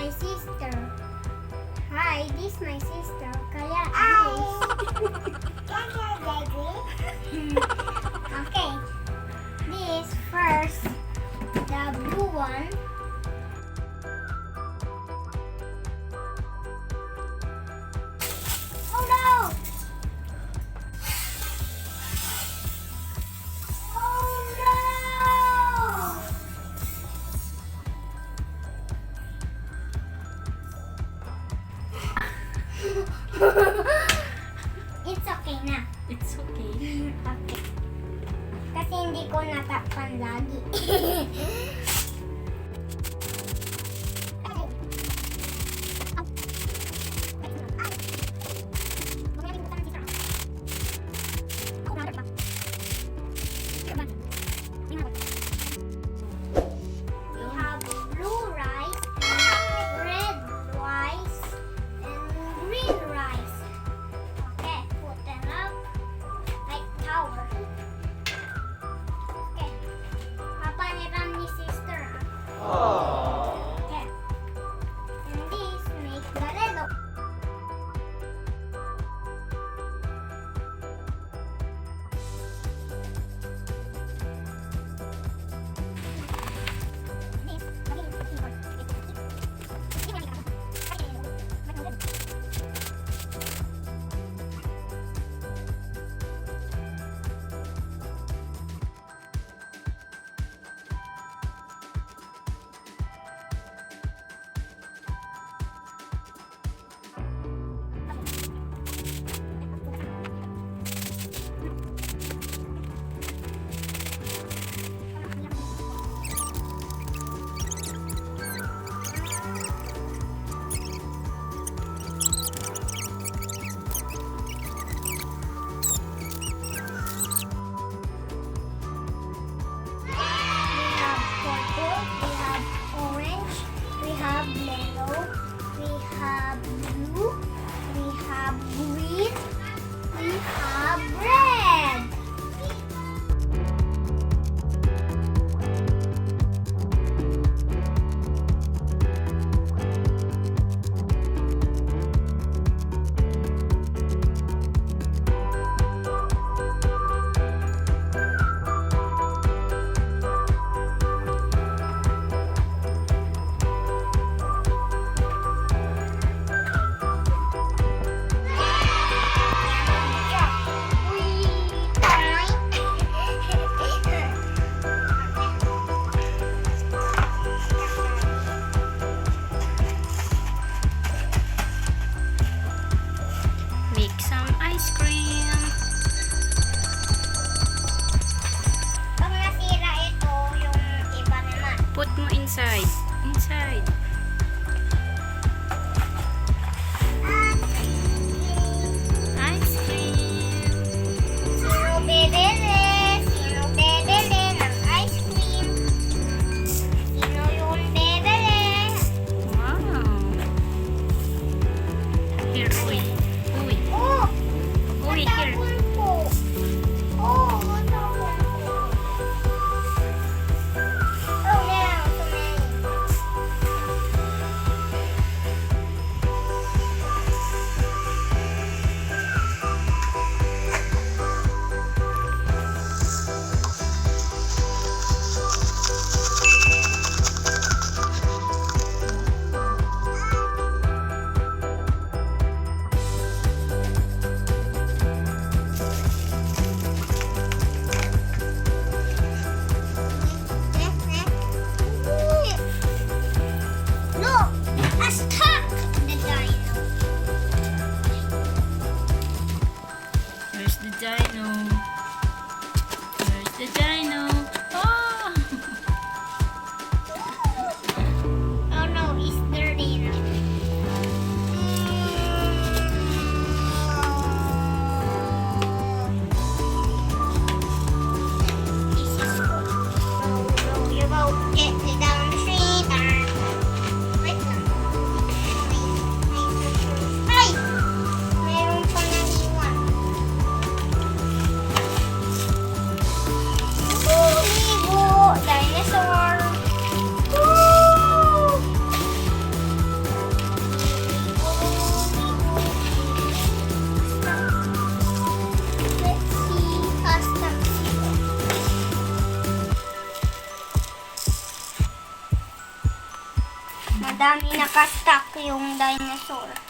my sister. Hi, this my sister. Kaya okay. This first, the blue one. Oh no! Oh no! It's okay na. It's okay. Okay. Kasi hindi ko natakpan lagi. We have blue rice, red rice, and green rice. Okay, put them up like tower. Okay. Papaniram ni sister. Okay. And this make garelo. Make some ice cream. Pag nasira ito, yung iba naman. Put mo inside. Inside. Ice cream. Sino bebele? Sino bebele ng ice cream? Sino yung bebele? Wow. Here, uy. Uy. Oh! Uy, here. Matapon po. Oh, matapon po. Oh, now, so many. Look, a stuck the dino. Where's the dino? Where's the dino? Oh! Oh no, he's dirty now. This is cool. No, you won't get me down the street. Wait lang. Ay! Meron pa naiwan. Dami nakastock yung dinosaur.